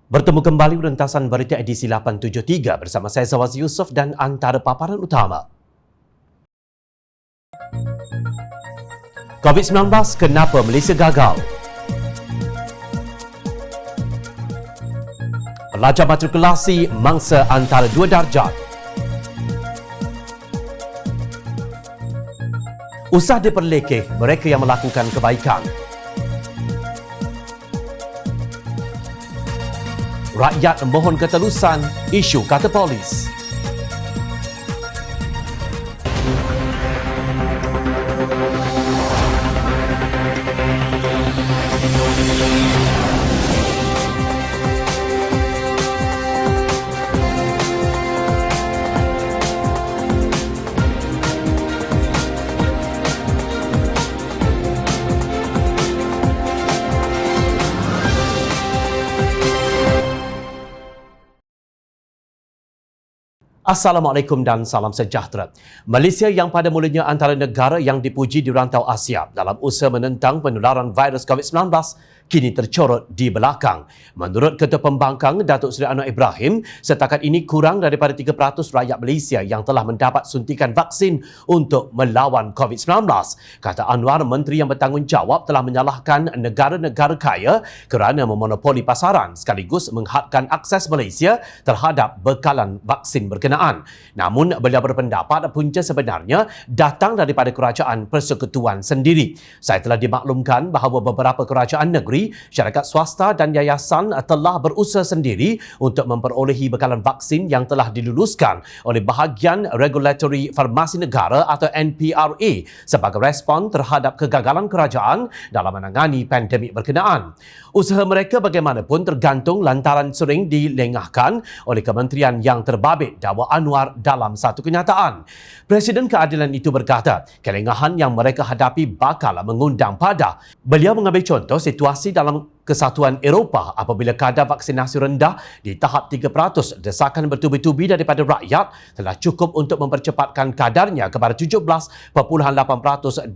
Bertemu kembali rentasan berita edisi 873 bersama saya Zawaz Yusof dan antara paparan utama. COVID-19, kenapa Malaysia gagal? Pelajar matrikulasi mangsa antara 2 darjat. Usah diperlekeh mereka yang melakukan kebaikan. Rakyat mohon ketelusan isu kata polis. Assalamualaikum dan salam sejahtera. Malaysia yang pada mulanya antara negara yang dipuji di rantau Asia dalam usaha menentang penularan virus COVID-19 kini tercorot di belakang. Menurut Ketua Pembangkang Datuk Seri Anwar Ibrahim, setakat ini kurang daripada 3% rakyat Malaysia yang telah mendapat suntikan vaksin untuk melawan COVID-19. Kata Anwar, Menteri yang bertanggungjawab telah menyalahkan negara-negara kaya kerana memonopoli pasaran sekaligus menghadkan akses Malaysia terhadap bekalan vaksin berkenaan. Namun, beliau berpendapat punca sebenarnya datang daripada kerajaan persekutuan sendiri. Saya telah dimaklumkan bahawa beberapa kerajaan negeri, syarikat swasta dan yayasan telah berusaha sendiri untuk memperolehi bekalan vaksin yang telah diluluskan oleh bahagian Regulatory Farmasi Negara atau NPRA sebagai respon terhadap kegagalan kerajaan dalam menangani pandemik berkenaan. Usaha mereka bagaimanapun tergantung lantaran sering dilengahkan oleh kementerian yang terbabit, dakwa Anwar dalam satu kenyataan. Presiden Keadilan itu berkata, kelengahan yang mereka hadapi bakal mengundang padah. Beliau mengambil contoh situasi dalam Kesatuan Eropah apabila kadar vaksinasi rendah di tahap 3%, desakan bertubi-tubi daripada rakyat telah cukup untuk mempercepatkan kadarnya kepada 17.8%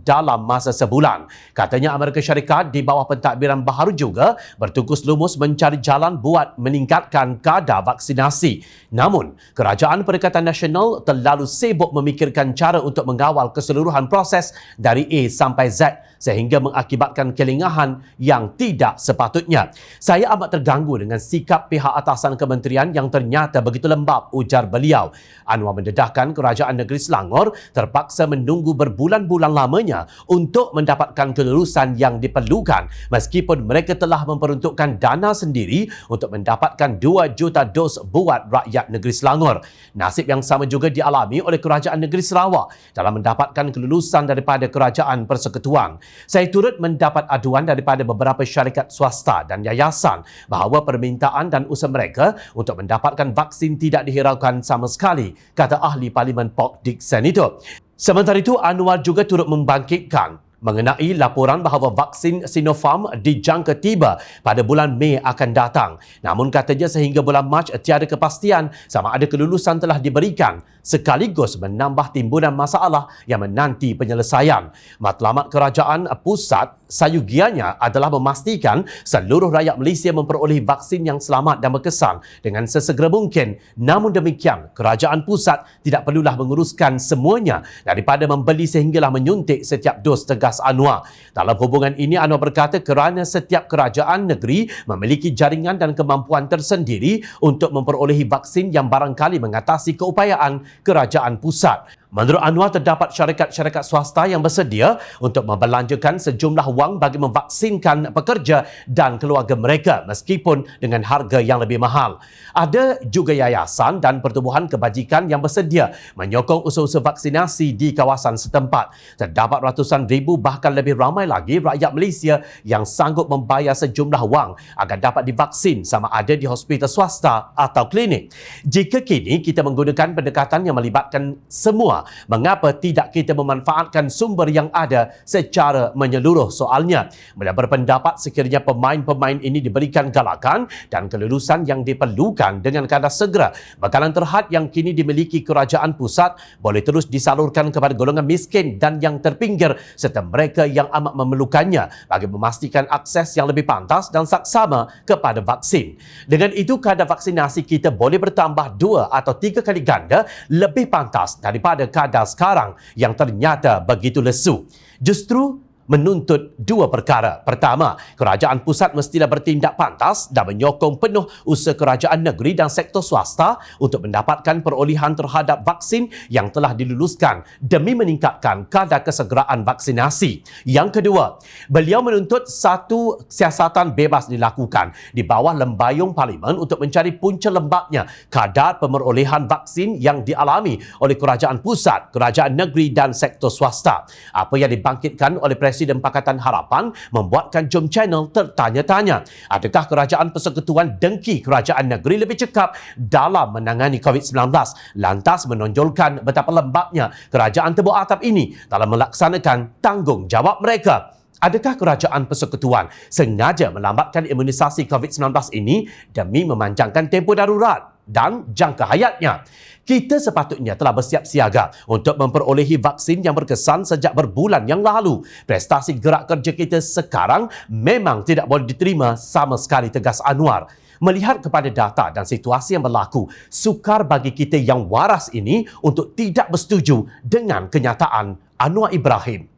dalam masa sebulan. Katanya Amerika Syarikat di bawah pentadbiran baharu juga bertungkus lumus mencari jalan buat meningkatkan kadar vaksinasi. Namun, Kerajaan Perikatan Nasional terlalu sibuk memikirkan cara untuk mengawal keseluruhan proses dari A sampai Z sehingga mengakibatkan kelengahan yang tidak sepatutnya. Saya amat terganggu dengan sikap pihak atasan kementerian yang ternyata begitu lembab, ujar beliau. Anwar mendedahkan kerajaan negeri Selangor terpaksa menunggu berbulan-bulan lamanya untuk mendapatkan kelulusan yang diperlukan meskipun mereka telah memperuntukkan dana sendiri untuk mendapatkan 2 juta dos buat rakyat negeri Selangor. Nasib yang sama juga dialami oleh kerajaan negeri Sarawak dalam mendapatkan kelulusan daripada kerajaan persekutuan. Saya turut mendapat aduan daripada beberapa syarikat swasta dan yayasan bahawa permintaan dan usaha mereka untuk mendapatkan vaksin tidak dihiraukan sama sekali, kata ahli Parlimen Port Dickson itu. Sementara itu, Anwar juga turut membangkitkan mengenai laporan bahawa vaksin Sinopharm dijangka tiba pada bulan Mei akan datang. Namun katanya sehingga bulan Mac tiada kepastian sama ada kelulusan telah diberikan, sekaligus menambah timbunan masalah yang menanti penyelesaian. Matlamat kerajaan pusat sayugianya adalah memastikan seluruh rakyat Malaysia memperoleh vaksin yang selamat dan berkesan dengan sesegera mungkin. Namun demikian, kerajaan pusat tidak perlulah menguruskan semuanya daripada membeli sehinggalah menyuntik setiap dos, tegas Anwar. Dalam hubungan ini, Anwar berkata kerana setiap kerajaan negeri memiliki jaringan dan kemampuan tersendiri untuk memperolehi vaksin yang barangkali mengatasi keupayaan kerajaan pusat. Menurut Anwar, terdapat syarikat-syarikat swasta yang bersedia untuk membelanjakan sejumlah wang bagi memvaksinkan pekerja dan keluarga mereka meskipun dengan harga yang lebih mahal. Ada juga yayasan dan pertubuhan kebajikan yang bersedia menyokong usaha-usaha vaksinasi di kawasan setempat. Terdapat ratusan ribu bahkan lebih ramai lagi rakyat Malaysia yang sanggup membayar sejumlah wang agar dapat divaksin sama ada di hospital swasta atau klinik. Jika kini kita menggunakan pendekatan yang melibatkan semua mengapa tidak kita memanfaatkan sumber yang ada secara menyeluruh soalnya. Beliau berpendapat sekiranya pemain-pemain ini diberikan galakan dan kelulusan yang diperlukan dengan kadar segera, bekalan terhad yang kini dimiliki kerajaan pusat boleh terus disalurkan kepada golongan miskin dan yang terpinggir serta mereka yang amat memerlukannya bagi memastikan akses yang lebih pantas dan saksama kepada vaksin. Dengan itu, kadar vaksinasi kita boleh bertambah 2 atau 3 kali ganda lebih pantas daripada kadar sekarang yang ternyata begitu lesu. Justru menuntut 2 perkara. Pertama, kerajaan pusat mestilah bertindak pantas dan menyokong penuh usaha kerajaan negeri dan sektor swasta untuk mendapatkan perolehan terhadap vaksin yang telah diluluskan demi meningkatkan kadar kesegeraan vaksinasi. Yang kedua, beliau menuntut satu siasatan bebas dilakukan di bawah lembayung parlimen untuk mencari punca lembabnya kadar pemerolehan vaksin yang dialami oleh kerajaan pusat, kerajaan negeri dan sektor swasta. Apa yang dibangkitkan oleh Presiden Pakatan Harapan membuatkan Jom Channel tertanya-tanya. Adakah kerajaan persekutuan dengki kerajaan negeri lebih cekap dalam menangani COVID-19 lantas menonjolkan betapa lembabnya kerajaan tebuk atap ini dalam melaksanakan tanggungjawab mereka? Adakah kerajaan persekutuan sengaja melambatkan imunisasi COVID-19 ini demi memanjangkan tempoh darurat dan jangka hayatnya? Kita sepatutnya telah bersiap siaga untuk memperolehi vaksin yang berkesan sejak berbulan yang lalu. Prestasi gerak kerja kita sekarang memang tidak boleh diterima sama sekali, tegas Anwar. Melihat kepada data dan situasi yang berlaku, sukar bagi kita yang waras ini untuk tidak bersetuju dengan kenyataan Anwar Ibrahim.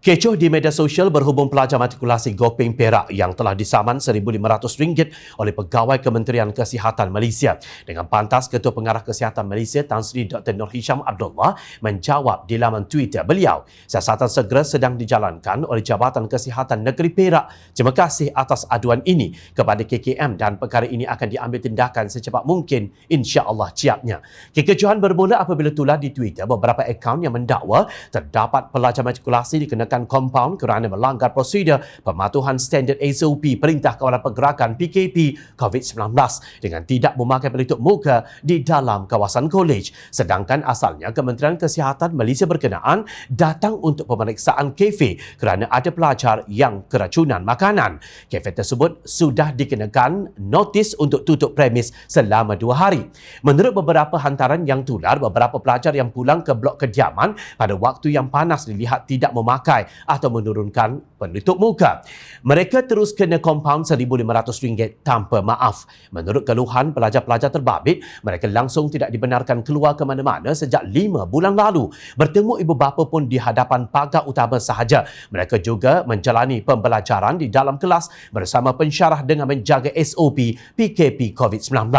Kecoh di media sosial berhubung pelajar matrikulasi Gopeng Perak yang telah disaman RM1,500 oleh Pegawai Kementerian Kesihatan Malaysia. Dengan pantas, Ketua Pengarah Kesihatan Malaysia Tan Sri Dr. Nur Hisham Abdullah menjawab di laman Twitter beliau, siasatan segera sedang dijalankan oleh Jabatan Kesihatan Negeri Perak. Terima kasih atas aduan ini kepada KKM dan perkara ini akan diambil tindakan secepat mungkin, insya-Allah ciapnya. Kekecohan bermula apabila tular di Twitter beberapa akaun yang mendakwa terdapat pelajar matrikulasi dikenakan kompaun kerana melanggar prosedur pematuhan standard SOP Perintah Kawalan Pergerakan PKP COVID-19 dengan tidak memakai pelitup muka di dalam kawasan kolej. Sedangkan asalnya Kementerian Kesihatan Malaysia berkenaan datang untuk pemeriksaan kafe kerana ada pelajar yang keracunan makanan. Kafe tersebut sudah dikenakan notis untuk tutup premis selama 2 hari. Menurut beberapa hantaran yang tular, beberapa pelajar yang pulang ke blok kediaman pada waktu yang panas dilihat tidak memakai atau menurunkan penutup muka. Mereka terus kena kompaun RM1,500 tanpa maaf. Menurut keluhan pelajar-pelajar terbabit, mereka langsung tidak dibenarkan keluar ke mana-mana sejak 5 bulan lalu. Bertemu ibu bapa pun di hadapan pagar utama sahaja. Mereka juga menjalani pembelajaran di dalam kelas bersama pensyarah dengan menjaga SOP PKP COVID-19.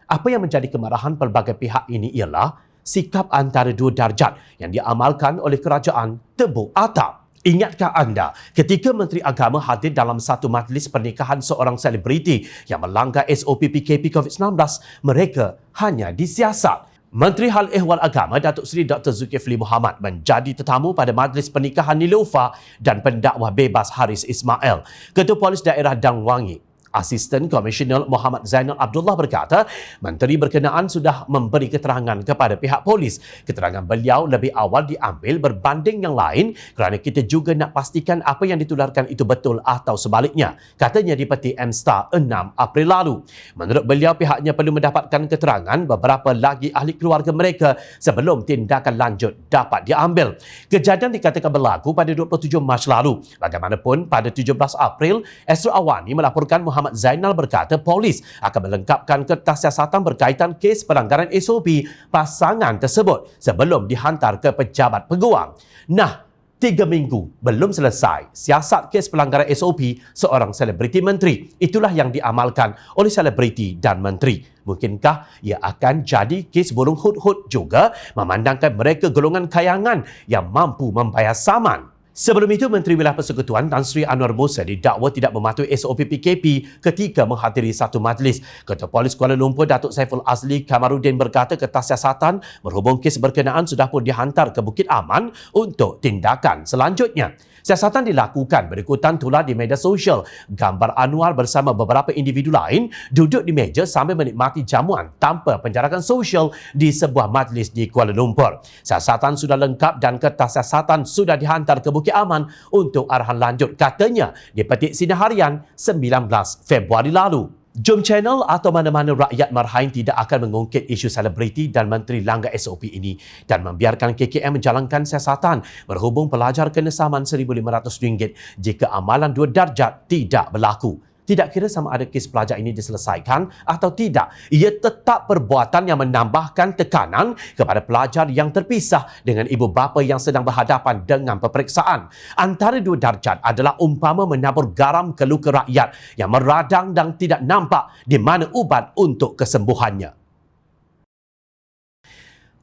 Apa yang menjadi kemarahan pelbagai pihak ini ialah sikap antara 2 darjat yang diamalkan oleh kerajaan tebuk atap. Ingatkah anda ketika Menteri Agama hadir dalam satu majlis pernikahan seorang selebriti yang melanggar SOP PKP COVID-19, mereka hanya disiasat. Menteri Hal Ehwal Agama Datuk Seri Dr. Zulkifli Mohamad menjadi tetamu pada majlis pernikahan Niloufar dan pendakwah bebas Haris Ismail. Ketua Polis Daerah Dang Wangi Asisten Komisioner Muhammad Zainal Abdullah berkata, Menteri berkenaan sudah memberi keterangan kepada pihak polis. Keterangan beliau lebih awal diambil berbanding yang lain kerana kita juga nak pastikan apa yang ditularkan itu betul atau sebaliknya, katanya di peti M-Star 6 April lalu. Menurut beliau, pihaknya perlu mendapatkan keterangan beberapa lagi ahli keluarga mereka sebelum tindakan lanjut dapat diambil. Kejadian dikatakan berlaku pada 27 Mac lalu. Bagaimanapun, pada 17 April, Esra Awani melaporkan Muhammad Zainal berkata polis akan melengkapkan kertas siasatan berkaitan kes pelanggaran SOP pasangan tersebut sebelum dihantar ke pejabat peguam. Nah, 3 minggu belum selesai siasat kes pelanggaran SOP seorang selebriti menteri. Itulah yang diamalkan oleh selebriti dan menteri. Mungkinkah ia akan jadi kes burung hut-hut juga memandangkan mereka golongan kayangan yang mampu membayar saman? Sebelum itu, Menteri Wilayah Persekutuan Tan Sri Anwar Musa didakwa tidak mematuhi SOP PKP ketika menghadiri satu majlis. Ketua Polis Kuala Lumpur Datuk Saiful Azli Kamarudin berkata kertas siasatan berhubung kes berkenaan sudah pun dihantar ke Bukit Aman untuk tindakan selanjutnya. Siasatan dilakukan berikutan tular di media sosial. Gambar Anwar bersama beberapa individu lain duduk di meja sambil menikmati jamuan tanpa penjarakan sosial di sebuah majlis di Kuala Lumpur. Siasatan sudah lengkap dan kertas siasatan sudah dihantar ke Bukit Aman untuk arahan lanjut, katanya di Petik Sinar Harian 19 Februari lalu. Jom Channel atau mana-mana rakyat Marhain tidak akan mengungkit isu selebriti dan Menteri langgar SOP ini dan membiarkan KKM menjalankan siasatan berhubung pelajar kena saman RM1,500 jika amalan 2 darjat tidak berlaku. Tidak kira sama ada kes pelajar ini diselesaikan atau tidak, ia tetap perbuatan yang menambahkan tekanan kepada pelajar yang terpisah dengan ibu bapa yang sedang berhadapan dengan peperiksaan. Antara 2 darjat adalah umpama menabur garam ke luka rakyat yang meradang dan tidak nampak di mana ubat untuk kesembuhannya.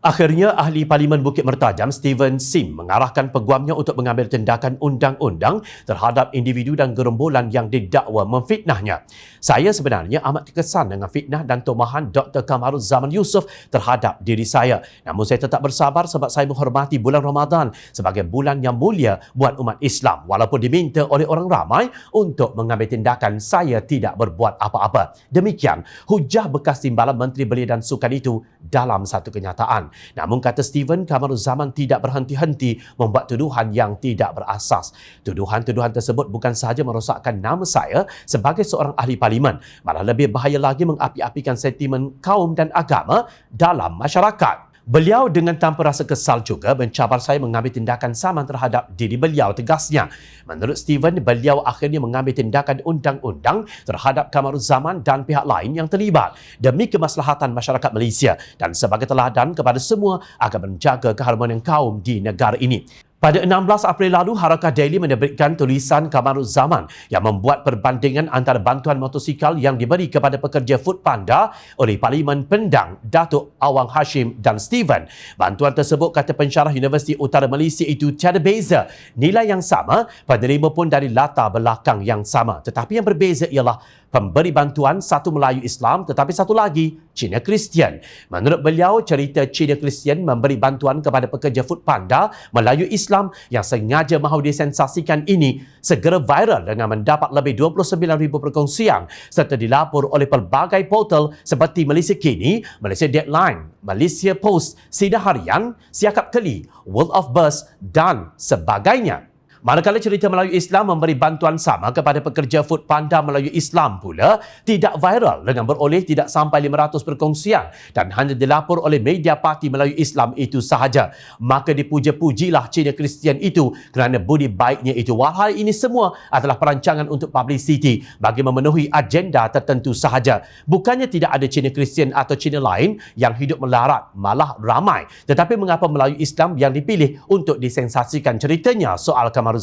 Akhirnya, Ahli Parlimen Bukit Mertajam, Steven Sim, mengarahkan peguamnya untuk mengambil tindakan undang-undang terhadap individu dan gerombolan yang didakwa memfitnahnya. Saya sebenarnya amat terkesan dengan fitnah dan tomahan Dr. Kamaruzaman Yusof terhadap diri saya. Namun saya tetap bersabar sebab saya menghormati bulan Ramadan sebagai bulan yang mulia buat umat Islam. Walaupun diminta oleh orang ramai untuk mengambil tindakan, saya tidak berbuat apa-apa. Demikian hujah bekas timbalan Menteri Belia dan Sukan itu dalam satu kenyataan. Namun kata Steven, Kamaruzaman tidak berhenti-henti membuat tuduhan yang tidak berasas. Tuduhan-tuduhan tersebut bukan sahaja merosakkan nama saya sebagai seorang ahli parlimen, malah lebih bahaya lagi mengapi-apikan sentimen kaum dan agama dalam masyarakat. Beliau dengan tanpa rasa kesal juga mencabar saya mengambil tindakan saman terhadap diri beliau, tegasnya. Menurut Steven, beliau akhirnya mengambil tindakan undang-undang terhadap Kamaruzaman dan pihak lain yang terlibat demi kemaslahatan masyarakat Malaysia dan sebagai teladan kepada semua agar menjaga keharmonian kaum di negara ini. Pada 16 April lalu, Harakah Daily menerbitkan tulisan Kamaruzaman yang membuat perbandingan antara bantuan motosikal yang diberi kepada pekerja Foodpanda oleh Parlimen Pendang, Datuk Awang Hashim dan Steven. Bantuan tersebut, kata pensyarah Universiti Utara Malaysia, itu tiada beza. Nilai yang sama, penerima pun dari latar belakang yang sama. Tetapi yang berbeza ialah pemberi bantuan satu Melayu Islam tetapi satu lagi Cina Kristian. Menurut beliau, cerita Cina Kristian memberi bantuan kepada pekerja Foodpanda Melayu Islam yang sengaja mahu disensasikan ini segera viral dengan mendapat lebih 29,000 perkongsian serta dilapor oleh pelbagai portal seperti Malaysia Kini, Malaysia Deadline, Malaysia Post, Sinar Harian, Siakap Keli, World of Buzz dan sebagainya. Manakala cerita Melayu Islam memberi bantuan sama kepada pekerja Foodpanda Melayu Islam pula tidak viral dengan beroleh tidak sampai 500 perkongsian dan hanya dilapor oleh media parti Melayu Islam itu sahaja. Maka dipuja-pujilah Cina Kristian itu kerana budi baiknya itu. Walhal ini semua adalah perancangan untuk publicity bagi memenuhi agenda tertentu sahaja. Bukannya tidak ada Cina Kristian atau Cina lain yang hidup melarat, malah ramai. Tetapi mengapa Melayu Islam yang dipilih untuk disensasikan ceritanya soal Kamaruzaman?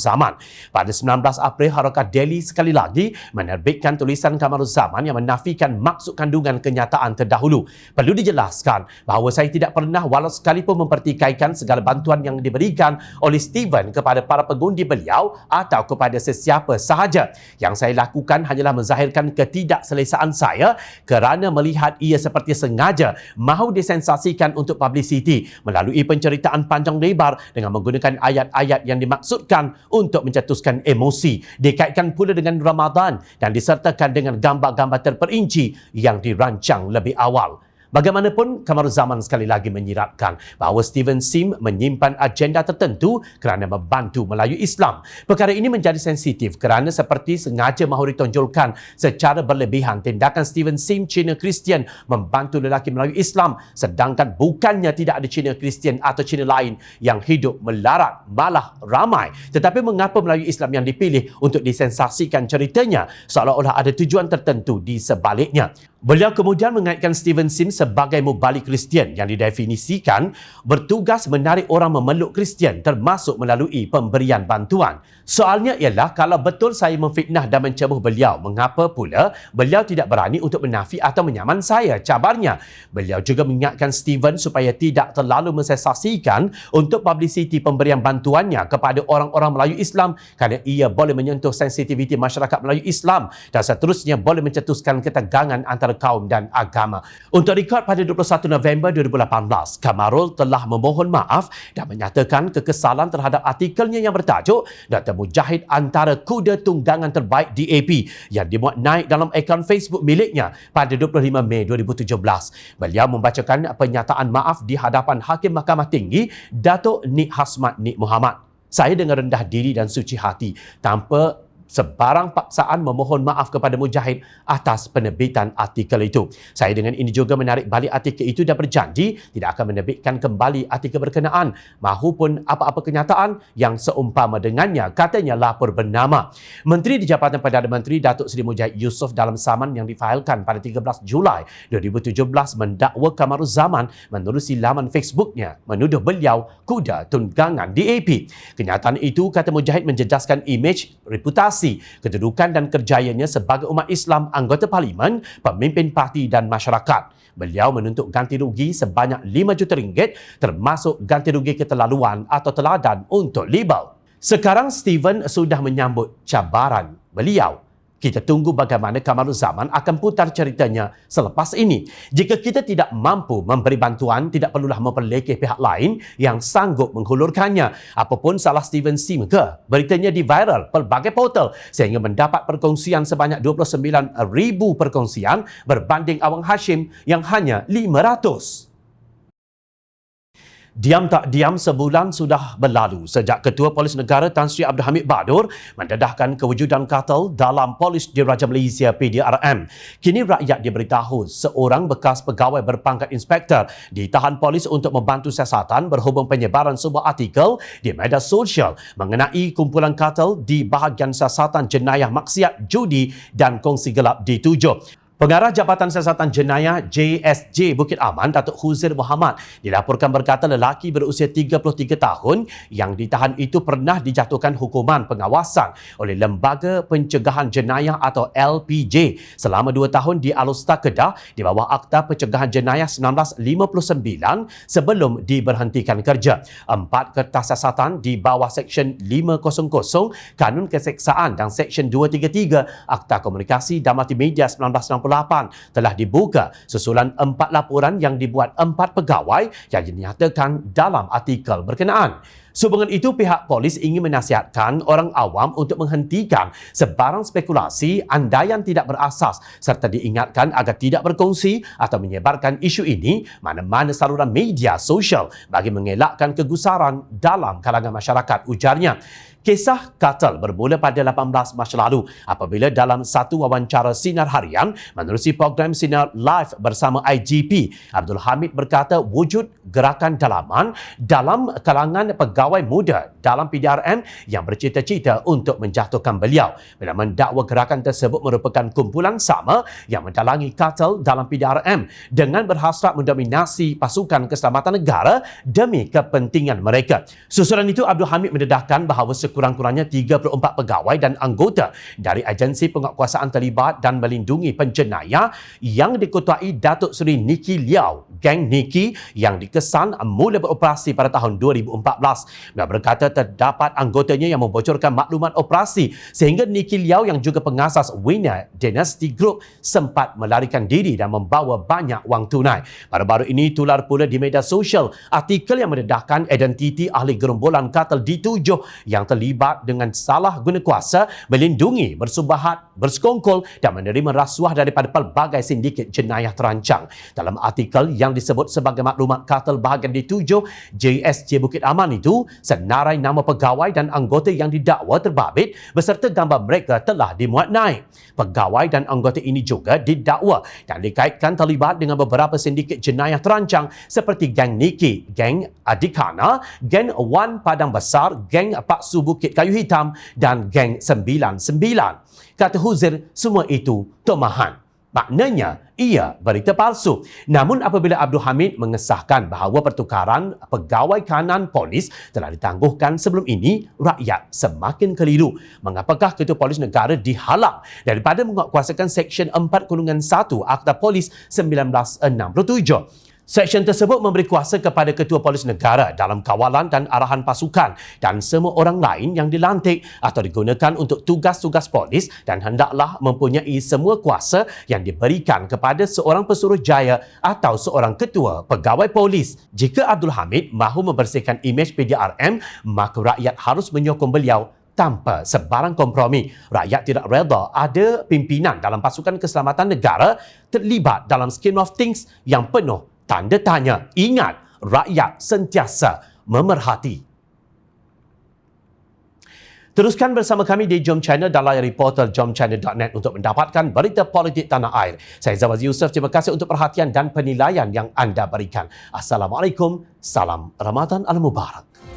Pada 19 April, Harakah Daily sekali lagi menerbitkan tulisan Kamaruzaman yang menafikan maksud kandungan kenyataan terdahulu. Perlu dijelaskan bahawa saya tidak pernah walau sekalipun mempertikaikan segala bantuan yang diberikan oleh Steven kepada para pengundi beliau atau kepada sesiapa sahaja. Yang saya lakukan hanyalah menzahirkan ketidakselesaan saya kerana melihat ia seperti sengaja mahu disensasikan untuk publicity melalui penceritaan panjang lebar dengan menggunakan ayat-ayat yang dimaksudkan untuk mencetuskan emosi, dikaitkan pula dengan Ramadan dan disertakan dengan gambar-gambar terperinci yang dirancang lebih awal. Bagaimanapun, Kamaruzaman sekali lagi menyiratkan bahawa Steven Sim menyimpan agenda tertentu kerana membantu Melayu Islam. Perkara ini menjadi sensitif kerana seperti sengaja mahu ditonjolkan secara berlebihan tindakan Steven Sim Cina Kristian membantu lelaki Melayu Islam sedangkan bukannya tidak ada Cina Kristian atau Cina lain yang hidup melarat, malah ramai. Tetapi mengapa Melayu Islam yang dipilih untuk disensasikan ceritanya seolah-olah ada tujuan tertentu di sebaliknya? Beliau kemudian mengaitkan Steven Sim sebagai mubalik Kristian yang didefinisikan bertugas menarik orang memeluk Kristian termasuk melalui pemberian bantuan. Soalnya ialah kalau betul saya memfitnah dan mencemuh beliau, mengapa pula beliau tidak berani untuk menafi atau menyaman saya? Cabarnya, beliau juga mengingatkan Steven supaya tidak terlalu mensensasikan untuk publiciti pemberian bantuannya kepada orang-orang Melayu Islam kerana ia boleh menyentuh sensitiviti masyarakat Melayu Islam dan seterusnya boleh mencetuskan ketegangan antara antara kaum dan agama. Untuk rekod pada 21 November 2018, Kamarul telah memohon maaf dan menyatakan kekesalan terhadap artikelnya yang bertajuk Dr. Mujahid antara kuda tunggangan terbaik DAP yang dimuat naik dalam akaun Facebook miliknya pada 25 Mei 2017. Beliau membacakan pernyataan maaf di hadapan Hakim Mahkamah Tinggi Datuk Nik Hasmat Nik Muhammad. Saya dengan rendah diri dan suci hati tanpa sebarang paksaan memohon maaf kepada Mujahid atas penerbitan artikel itu. Saya dengan ini juga menarik balik artikel itu dan berjanji tidak akan menerbitkan kembali artikel berkenaan mahupun apa-apa kenyataan yang seumpama dengannya, katanya lapor bernama. Menteri di Jabatan Perdana Menteri Datuk Seri Mujahid Yusof dalam saman yang difailkan pada 13 Julai 2017 mendakwa Kamaruzaman menerusi laman Facebooknya menuduh beliau kuda tunggangan DAP. Kenyataan itu, kata Mujahid, menjejaskan imej, reputasi, kedudukan dan kerjayanya sebagai umat Islam, anggota parlimen, pemimpin parti dan masyarakat. Beliau menuntut ganti rugi sebanyak RM5 juta termasuk ganti rugi keterlaluan atau teladan untuk libel. Sekarang Steven sudah menyambut cabaran beliau. Kita tunggu bagaimana Kamaruzaman akan putar ceritanya selepas ini. Jika kita tidak mampu memberi bantuan, tidak perlulah memperlekeh pihak lain yang sanggup menghulurkannya. Apapun salah Steven Sim ke, beritanya di-viral pelbagai portal sehingga mendapat perkongsian sebanyak 29,000 perkongsian berbanding Awang Hashim yang hanya 500. Diam tak diam, sebulan sudah berlalu sejak Ketua Polis Negara Tan Sri Abdul Hamid Badur mendedahkan kewujudan kartel dalam Polis Diraja Malaysia PDRM. Kini rakyat diberitahu seorang bekas pegawai berpangkat inspektor ditahan polis untuk membantu siasatan berhubung penyebaran sebuah artikel di media sosial mengenai kumpulan kartel di bahagian siasatan jenayah maksiat judi dan kongsi gelap D7. Pengarah Jabatan Siasatan Jenayah JSJ Bukit Aman, Datuk Huzir Muhammad, dilaporkan berkata lelaki berusia 33 tahun yang ditahan itu pernah dijatuhkan hukuman pengawasan oleh Lembaga Pencegahan Jenayah atau LPJ selama 2 tahun di Alustar Kedah di bawah Akta Pencegahan Jenayah 1959 sebelum diberhentikan kerja. 4 kertas siasatan di bawah Seksyen 500 Kanun Keseksaan dan Seksyen 233 Akta Komunikasi dan Multimedia 1998 telah dibuka susulan 4 laporan yang dibuat 4 pegawai yang dinyatakan dalam artikel berkenaan. Sehubungan itu, pihak polis ingin menasihatkan orang awam untuk menghentikan sebarang spekulasi andaian tidak berasas serta diingatkan agar tidak berkongsi atau menyebarkan isu ini mana-mana saluran media sosial bagi mengelakkan kegusaran dalam kalangan masyarakat, ujarnya. Kisah kartel bermula pada 18 Mac lalu apabila dalam satu wawancara sinar harian menerusi program Sinar Live bersama IGP, Abdul Hamid berkata wujud gerakan dalaman dalam kalangan pegawai muda dalam PDRM yang bercita-cita untuk menjatuhkan beliau. Bila mendakwa gerakan tersebut merupakan kumpulan sama yang mendalangi kartel dalam PDRM dengan berhasrat mendominasi pasukan keselamatan negara demi kepentingan mereka. Susulan itu, Abdul Hamid mendedahkan bahawa sekurang-kurangnya 34 pegawai dan anggota dari agensi penguatkuasaan terlibat dan melindungi penjenayah yang diketuai Datuk Seri Niki Liao, geng Niki yang dikesan mula beroperasi pada tahun 2014. Dia berkata terdapat anggotanya yang membocorkan maklumat operasi sehingga Niki Liao yang juga pengasas Winner Dynasty Group sempat melarikan diri dan membawa banyak wang tunai. Baru-baru ini tular pula di media sosial artikel yang mendedahkan identiti ahli gerombolan kartel D7 yang terlibat dengan salah guna kuasa, melindungi, bersubahat, bersekongkol dan menerima rasuah daripada pelbagai sindiket jenayah terancang. Dalam artikel yang disebut sebagai maklumat kartel bahagian D7 JSJ Bukit Aman itu, senarai nama pegawai dan anggota yang didakwa terbabit beserta gambar mereka telah dimuat naik. Pegawai dan anggota ini juga didakwa dan dikaitkan terlibat dengan beberapa sindiket jenayah terancang seperti geng Niki, geng Adikana, geng Wan Padang Besar, geng Paksu Bukit Kayu Hitam dan geng 99. Kata Huzir, semua itu tomahan. Maknanya, ia berita palsu. Namun apabila Abdul Hamid mengesahkan bahawa pertukaran pegawai kanan polis telah ditangguhkan sebelum ini, rakyat semakin keliru. Mengapakah Ketua Polis Negara dihalang daripada menguatkuasakan Seksyen 4-1 Akta Polis 1967? Seksyen tersebut memberi kuasa kepada Ketua Polis Negara dalam kawalan dan arahan pasukan dan semua orang lain yang dilantik atau digunakan untuk tugas-tugas polis dan hendaklah mempunyai semua kuasa yang diberikan kepada seorang pesuruhjaya atau seorang ketua pegawai polis. Jika Abdul Hamid mahu membersihkan imej PDRM, maka rakyat harus menyokong beliau tanpa sebarang kompromi. Rakyat tidak reda ada pimpinan dalam pasukan keselamatan negara terlibat dalam scheme of things yang penuh tanda tanya. Ingat, rakyat sentiasa memerhati. Teruskan bersama kami di Jom Channel dan layari portal jomchannel.net untuk mendapatkan berita politik tanah air. Saya Zawaz Yusof, terima kasih untuk perhatian dan penilaian yang anda berikan. Assalamualaikum, salam Ramadan Al-Mubarak.